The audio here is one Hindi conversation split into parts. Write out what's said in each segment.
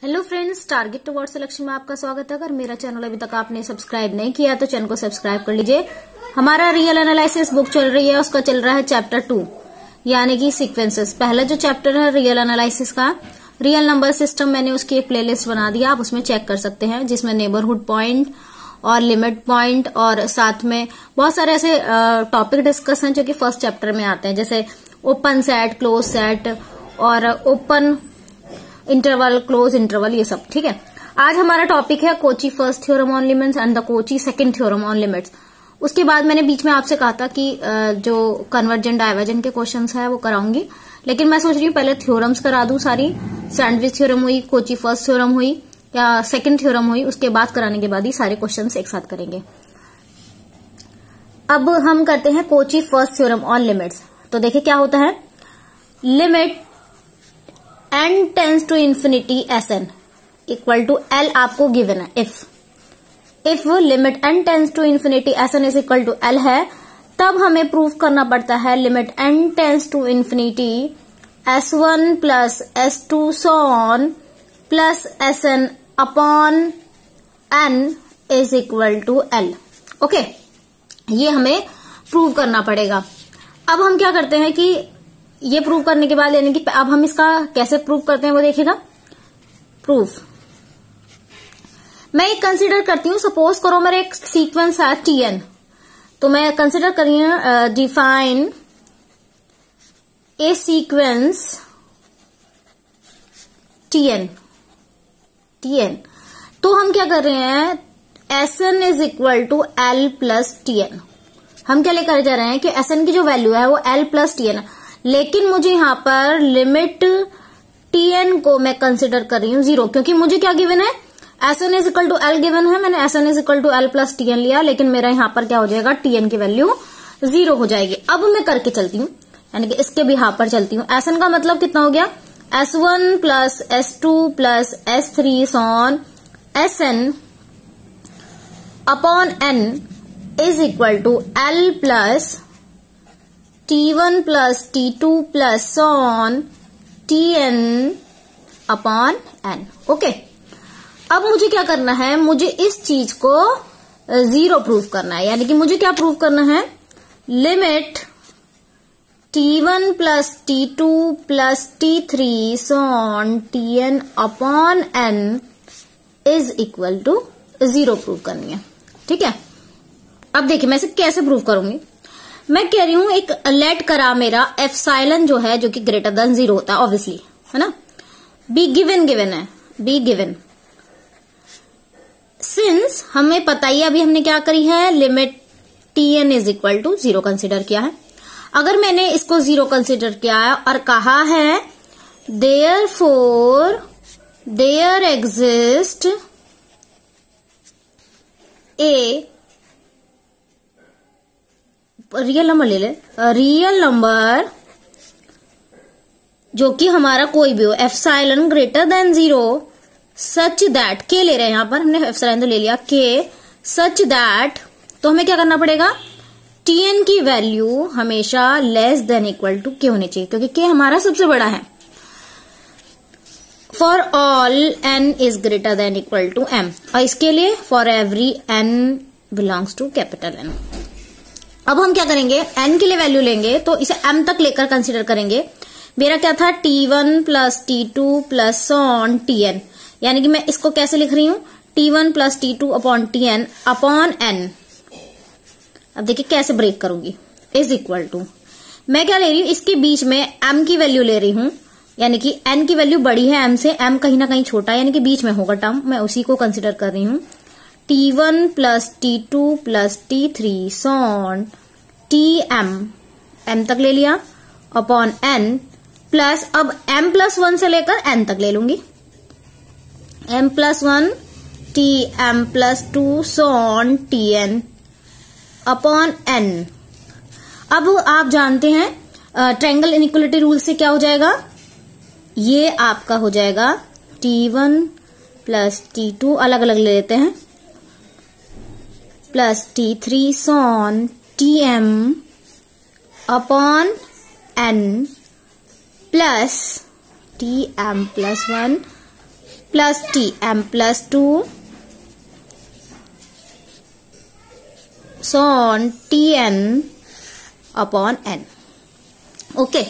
Hello friends, target towards selection में आपका स्वागत है। अगर मेरा चैनल अभी तक आपने सब्सक्राइब नहीं किया तो चैनल को सब्सक्राइब कर लीजिए। हमारा रियल एनालिसिस बुक चल रही है, उसका चल रहा है चैप्टर 2 यानी कि सीक्वेंसेस। पहला जो चैप्टर है रियल एनालिसिस का, रियल नंबर सिस्टम, मैंने उसकी एक प्लेलिस्ट बना दिया, आप उसमें चेक कर सकते हैं, जिसमें नेबरहुड पॉइंट और लिमिट पॉइंट और साथ में बहुत सारे ऐसे टॉपिक डिस्कस हैं जो कि फर्स्ट चैप्टर में आते हैं, जैसे ओपन सेट, क्लोज सेट और ओपन इंटरवल, क्लोज इंटरवल, ये सब। ठीक है, आज हमारा टॉपिक है Kochi first theorem on limits and the Kochi second theorem on limits. उसके बाद मैंने बीच में आपसे कहा था कि जो कन्वर्जेंट डाइवर्जेंट के क्वेश्चंस है वो कराऊंगी, लेकिन मैं सोच रही हूँ पहले थ्योरम्स करा दूं सारी। सैंडविच थ्योरम हुई, कोची फर्स्ट थ्योरम हुई या सेकंड थ्योरम हुई, उसके बाद कराने के बाद ही सारे क्वेश्चन एक साथ करेंगे। अब हम करते हैं Cauchy first theorem on limits. तो देखिए क्या होता है, limit n tends to infinity Sn equal to L आपको गिवन है। If limit n tends to infinity Sn is equal to L है, तब हमें प्रूव करना पड़ता है limit n tends to infinity S1 plus S2 so on plus Sn upon n is equal to L। Okay, ये हमें प्रूव करना पड़ेगा। अब हम क्या करते हैं कि ये प्रूव करने के बाद, यानी कि अब हम इसका कैसे प्रूव करते हैं वो देखिएगा। प्रूफ मैं एक कंसीडर करती हूं, सपोज करो मेरा एक सीक्वेंस है Tn, तो मैं कंसीडर कर रही हूं डिफाइन ए सीक्वेंस Tn। तो हम क्या कर रहे हैं, Sn is equal to L plus Tn। हम क्या लेकर जा रहे हैं कि Sn की जो वैल्यू है वो L प्लस Tn है, लेकिन मुझे यहां पर लिमिट Tn को मैं कंसिडर कर रही हूं 0, क्योंकि मुझे क्या गिवन है, Sn is equal to L given है। मैंने Sn is equal to L plus Tn लिया, लेकिन मेरा यहां पर क्या हो जाएगा, Tn की वैल्यू 0 हो जाएगी। अब मैं करके चलती हूँ, यानी कि इसके भी यहां पर चलती हूँ। Sn का मतलब कितना हो गया, S1 plus S2 plus S3 so on Sn upon n is equal to L plus T1 plus T2 plus on Tn upon n। Okay, अब मुझे क्या करना है, मुझे इस चीज को 0 प्रूव करना है, यानी कि मुझे क्या प्रूव करना है, limit T1 plus T2 plus T3 on Tn upon n is equal to 0 prove करनी है। ठीक है, अब देखिए मैं इसे कैसे प्रूव करूंगी। मैं कह रही हूं एक लेट करा मेरा एप्सिलॉन जो है, जो कि ग्रेटर देन 0 होता है ऑब्वियसली, है ना। बी गिवन है, बी गिवन। सिंस हमें पता ही, अभी हमने क्या करी है, limit Tn is equal to 0 consider किया है। अगर मैंने इसको 0 कंसिडर किया है और कहा है therefore there exist a real number, ले ले रियल नंबर जो कि हमारा कोई भी हो, epsilon greater than 0 such that, के ले रहे हैं यहां पर हमने, एप्सिलॉन तो ले लिया, के सच दैट, तो हमें क्या करना पड़ेगा, Tn की वैल्यू हमेशा लेस देन इक्वल टू के होनी चाहिए, क्योंकि के हमारा सबसे बड़ा है। For all n is greater than equal to m, और इसके लिए for every n belongs to capital N। अब हम क्या करेंगे, n के लिए वैल्यू लेंगे तो इसे m तक लेकर कंसीडर करेंगे। मेरा क्या था, T1 plus T2 plus on Tn, यानी कि मैं इसको कैसे लिख रही हूं, T1 plus T2 upon Tn upon n। अब देखिए कैसे ब्रेक करूंगी, इज इक्वल टू, मैं क्या ले रही हूं, इसके बीच में m की वैल्यू ले रही हूं, यानी कि n की वैल्यू बड़ी है m से, m कहीं ना कहीं छोटा है, यानी कि बीच में होगा टर्म, मैं उसी को कंसिडर कर रही हूं। T1 plus T2 plus T3 so on Tm, m तक ले लिया, अपॉन n प्लस, अब m प्लस 1 से लेकर n तक ले लूंगी, m plus 1 Tm plus 2 so on Tn upon n। अब आप जानते हैं ट्रायंगल इनइक्वालिटी रूल से क्या हो जाएगा, ये आपका हो जाएगा T1 प्लस T2 अलग अलग ले लेते हैं, plus T3 so on Tm upon n plus Tm plus 1 plus T M plus 2 so on T N upon N. Okay,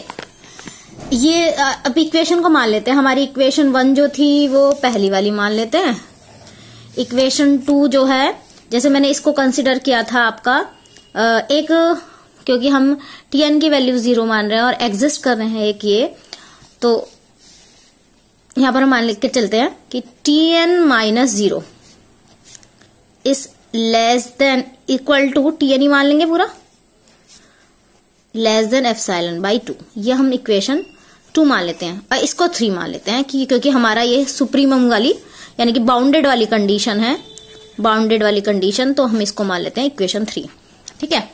ये अब इक्वेशन को मान लेते हैं। हमारी इक्वेशन 1 जो थी वो पहली वाली मान लेते हैं। इक्वेशन 2 जो है, जैसे मैंने इसको कंसिडर किया था आपका एक, क्योंकि हम टीएन की वैल्यू 0 मान रहे हैं और एग्जिस्ट कर रहे हैं एक ये, तो यहां पर हम मान लिख के चलते हैं कि T N minus 0 is less than equal to, T N ही मान लेंगे पूरा, लेस देन एप्सिलॉन बाई 2। ये हम इक्वेशन 2 मान लेते हैं और इसको 3 मान लेते हैं कि क्योंकि हमारा ये सुप्रीमम वाली यानी कि बाउंडेड वाली कंडीशन है, बाउंडेड वाली कंडीशन, तो हम इसको मान लेते हैं इक्वेशन 3। ठीक है,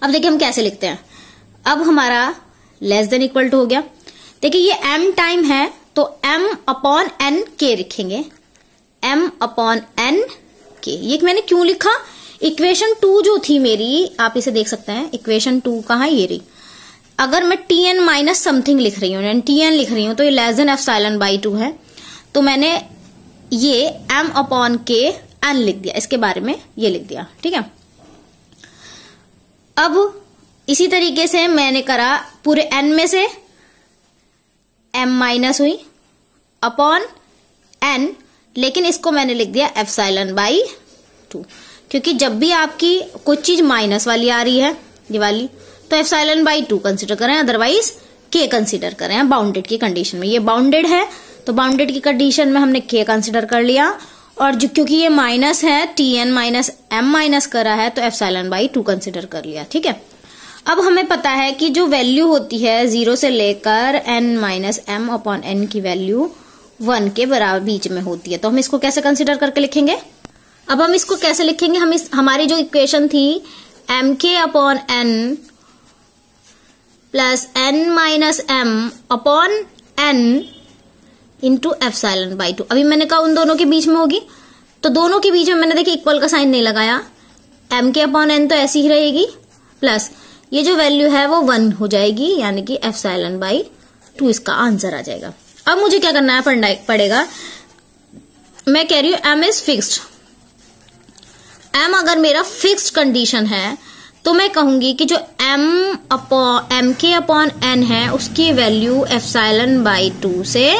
अब देखिए हम कैसे लिखते हैं। अब हमारा लेस देन इक्वल टू हो गया। देखिए ये m टाइम है तो m अपॉन n के लिखेंगे, m अपॉन n के। ये मैंने क्यों लिखा, इक्वेशन 2 जो थी मेरी, आप इसे देख सकते हैं, इक्वेशन 2 कहाँ, ये रही। अगर मैं tn माइनस समथिंग लिख रही हूँ, tn लिख रही हूँ, तो ये लेस देन एप्सिलॉन बाई 2 है, तो मैंने ये m अपॉन के n लिख दिया, इसके बारे में ये लिख दिया। ठीक है, अब इसी तरीके से मैंने करा पूरे n में से m माइनस हुई अपॉन n, लेकिन इसको मैंने लिख दिया एप्सिलॉन बाई 2, क्योंकि जब भी आपकी कुछ चीज माइनस वाली आ रही है, ये वाली, तो एप्सिलॉन बाई 2 कंसिडर करें, अदरवाइज k कंसिडर करें बाउंडेड की कंडीशन में। ये बाउंडेड है तो बाउंडेड की कंडीशन में हमने k कंसिडर कर लिया, और जो क्योंकि ये माइनस है, tn माइनस m माइनस करा है, तो एप्सिलॉन बाई 2 कंसिडर कर लिया। ठीक है, अब हमें पता है कि जो वैल्यू होती है 0 से लेकर n minus m upon n की वैल्यू 1 के बराबर बीच में होती है, तो हम इसको कैसे कंसिडर करके लिखेंगे। अब हम इसको कैसे लिखेंगे, हम हमारी जो इक्वेशन थी mk upon n plus n minus m upon n into epsilon by 2। अभी मैंने कहा उन दोनों के बीच में होगी, तो दोनों के बीच में मैंने देखिए इक्वल का साइन नहीं लगाया, mk अपॉन n तो ऐसी ही रहेगी, प्लस ये जो वैल्यू है वो 1 हो जाएगी, यानी कि एप्सिलॉन बाई 2 इसका आंसर आ जाएगा। अब मुझे क्या करना है पड़ेगा, मैं कह रही हूं m इज फिक्स्ड। m अगर मेरा फिक्स्ड कंडीशन है तो मैं कहूंगी कि जो mk अपॉन n है उसकी वैल्यू एप्सिलॉन बाई 2 से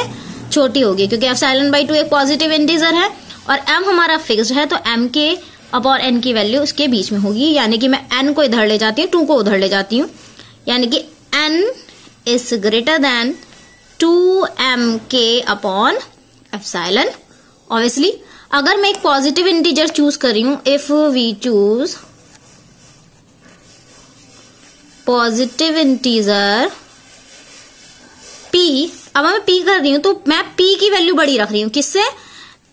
छोटी होगी, क्योंकि एप्सिलॉन बाई 2 एक पॉजिटिव इंटीजर है और m हमारा फिक्स्ड है, तो mk अपॉन n की वैल्यू उसके बीच में होगी, यानी कि मैं n को इधर ले जाती हूँ, 2 को उधर ले जाती हूँ, यानी कि n is greater than 2mk upon epsilon. Obviously अगर मैं एक पॉजिटिव इंटीजर चूज कर रही हूं, if we choose positive integer p, अब मैं p कर रही हूं तो मैं p की वैल्यू बड़ी रख रही हूं, किससे,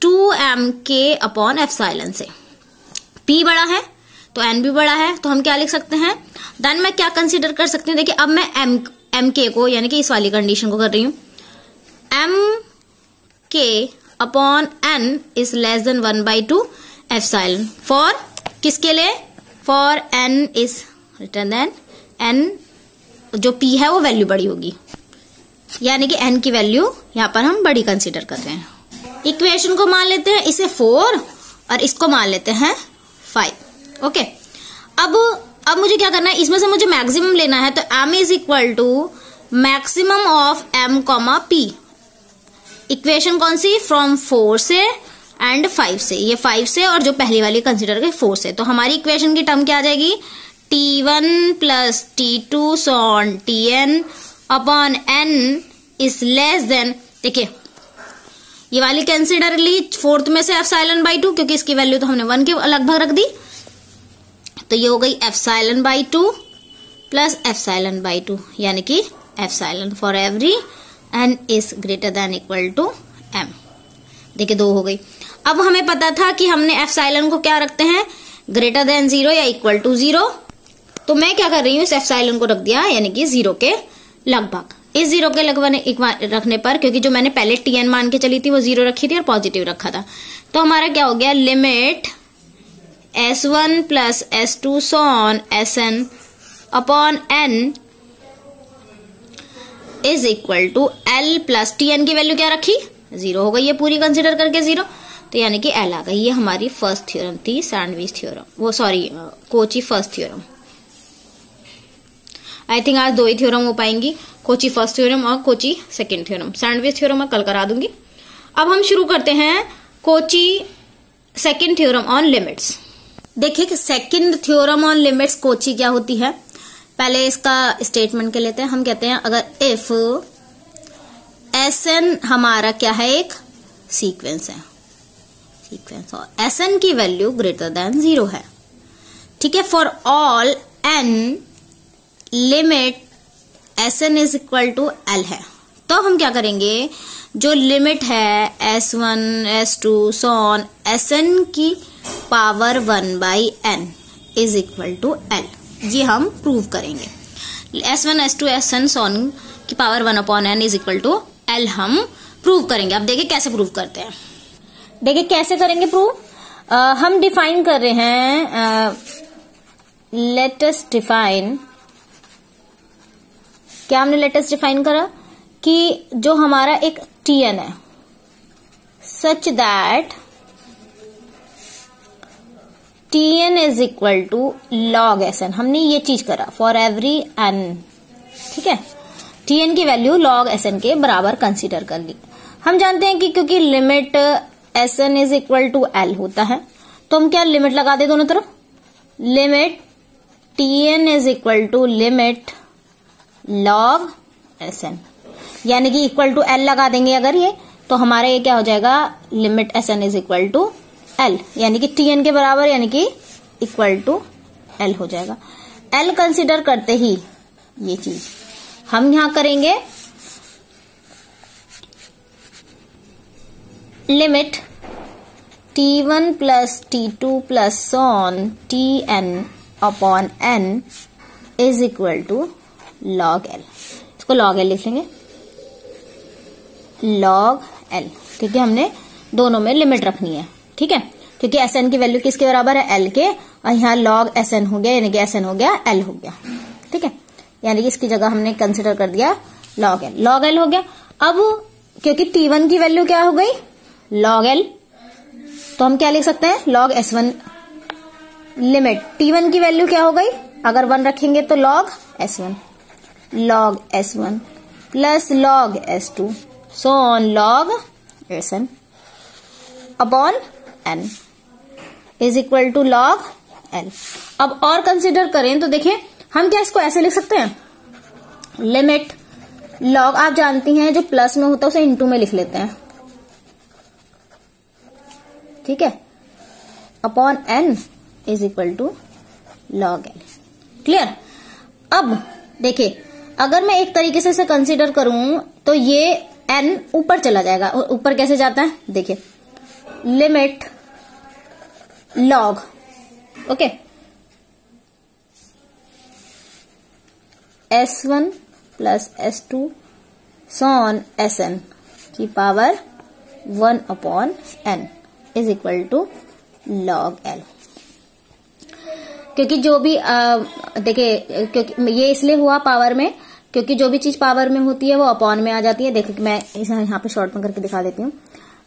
2mk अपॉन एप्सिलॉन से। p बड़ा है तो n भी बड़ा है, तो हम क्या लिख सकते हैं, देन मैं क्या कंसीडर कर सकती हूँ। देखिए अब मैं mk को यानी कि इस वाली कंडीशन को कर रही हूं, mk upon n is less then 1/2 epsilon, for किसके लिए, for n is greater then n, जो p है वो वैल्यू बड़ी होगी, यानी कि n की वैल्यू यहां पर हम बड़ी कंसीडर कर रहे हैं। इक्वेशन को मान लेते हैं इसे 4 और इसको मान लेते हैं 5। ओके, अब मुझे क्या करना है, इसमें से मुझे मैक्सिमम लेना है, तो m is equal to maximum of m comma p। Equation कौन सी, फ्रॉम 4 से एंड 5 से, ये 5 से और जो पहली वाली कंसीडर की 4 से, तो हमारी इक्वेशन की टर्म क्या आ जाएगी, t1 plus t2 so on tn upon n is less than, देखिए ये वाली कंसीडर ली 4th में से एप्सिलॉन बाई 2, क्योंकि इसकी वैल्यू तो हमने 1 के लगभग रख दी, तो ये हो गई epsilon by 2 plus epsilon by 2, यानी कि epsilon for every n is greater than equal to m। देखिए 2 हो गई। अब हमें पता था कि हमने एप्सिलॉन को क्या रखते हैं, ग्रेटर देन 0 या इक्वल टू 0, तो मैं क्या कर रही हूँ, इस एप्सिलॉन को रख दिया यानी कि 0 के लगभग। इस 0 के लगभग रखने पर, क्योंकि जो मैंने पहले tn मान के चली थी वो 0 रखी थी और पॉजिटिव रखा था, तो हमारा क्या हो गया, limit s1 plus s2 so on sn upon n is equal to l plus tn की वैल्यू क्या रखी, 0 हो गई है पूरी कंसिडर करके 0, तो यानी कि L आ गई। ये हमारी फर्स्ट थ्योरम थी, सैंडविच थ्योरम, वो sorry Kochi first theorem. I think आज 2 ही थ्योरम हो पाएंगी, कोची फर्स्ट थ्योरम और Kochi second theorem. Sandwich theorem मैं कल करा दूंगी। अब हम शुरू करते हैं Kochi second theorem on limits. देखिए कि second theorem on limits Kochi क्या होती है, पहले इसका स्टेटमेंट के लेते हैं। हम कहते हैं अगर इफ Sn हमारा क्या है, एक सीक्वेंस है, सीक्वेंस, और Sn की वैल्यू ग्रेटर देन 0 है, ठीक है, for all n limit Sn is equal to L है, तो हम क्या करेंगे, जो लिमिट है S1 S2 so on Sn की power 1/n is equal to L, ये हम प्रूव करेंगे। S1 S2 Sn so on की power 1/n is equal to L हम प्रूव करेंगे। अब देखिए कैसे प्रूव करते हैं, देखिए कैसे करेंगे प्रूव। हम डिफाइन कर रहे हैं, लेट अस डिफाइन, क्या हमने लेट अस डिफाइन करा कि जो हमारा एक Tn है such that Tn is equal to log Sn, हमने ये चीज करा फॉर एवरी n, ठीक है, Tn की वैल्यू log Sn के बराबर कंसीडर कर ली। हम जानते हैं कि क्योंकि limit Sn is equal to L होता है, तो हम क्या लिमिट लगा दे दोनों तरफ, limit Tn is equal to limit log Sn, यानी कि इक्वल टू L लगा देंगे अगर ये, तो हमारा ये क्या हो जाएगा, limit Sn is equal to L, यानी कि Tn के बराबर, यानी कि इक्वल टू L हो जाएगा। L कंसीडर करते ही ये चीज हम यहां करेंगे, limit T1 plus T2 plus on Tn upon n is equal to log L, इसको log L लिख लेंगे, log L, क्योंकि हमने दोनों में लिमिट रखनी है, ठीक है, क्योंकि Sn की वैल्यू किसके बराबर है, L के, और यहाँ log Sn हो गया, यानी कि Sn हो गया L हो गया, ठीक है, यानी कि इसकी जगह हमने कंसिडर कर दिया log L, log L हो गया। अब क्योंकि T1 की वैल्यू क्या हो गई, log L, तो हम क्या लिख सकते हैं, log S1, लिमिट T1 की वैल्यू क्या हो गई, अगर 1 रखेंगे तो log S1, log S1 plus log S2 so on log Sn upon n is equal to log L। अब और कंसिडर करें तो देखिए हम क्या इसको ऐसे लिख सकते हैं, लिमिट log, आप जानती हैं जो प्लस में होता है उसे इनटू में लिख लेते हैं, ठीक है, upon n is equal to log L, clear. अब देखिए अगर मैं एक तरीके से इसे कंसिडर करूं तो ये n ऊपर चला जाएगा, और ऊपर कैसे जाता है, देखिए limit log, okay, S1 plus S2 so on Sn की power 1/n is equal to log L, क्योंकि जो भी देखिए, क्योंकि ये इसलिए हुआ पावर में, क्योंकि जो भी चीज पावर में होती है वो अपॉन में आ जाती है। देखो मैं इसे यहाँ पे शॉर्ट में करके दिखा देती हूँ।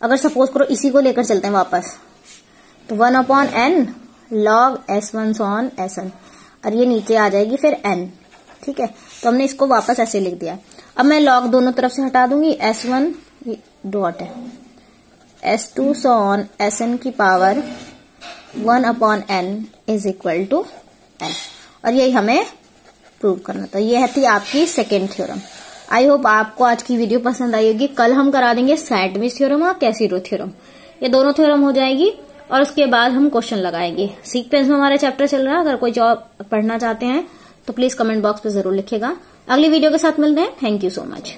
अगर सपोज करो इसी को लेकर चलते हैं वापस, तो 1/n log S1 on Sn, और ये नीचे आ जाएगी फिर n, ठीक है, तो हमने इसको वापस ऐसे लिख दिया। अब मैं log दोनों तरफ से हटा दूंगी, S1 डॉट है, S2 सो ऑन Sn की power 1/n is equal to n, और यही हमें प्रूव करना था। ये थी आपकी सेकेंड थ्योरम। आई होप आपको आज की वीडियो पसंद आई होगी। कल हम करा देंगे सैंडविच थ्योरम और कैसिरो थ्योरम, ये दोनों थ्योरम हो जाएगी, और उसके बाद हम क्वेश्चन लगाएंगे। सीक्वेंस में हमारा चैप्टर चल रहा है, अगर कोई जॉब पढ़ना चाहते हैं तो प्लीज कमेंट बॉक्स पे जरूर लिखिएगा। अगली वीडियो के साथ मिलते हैं। Thank you so much.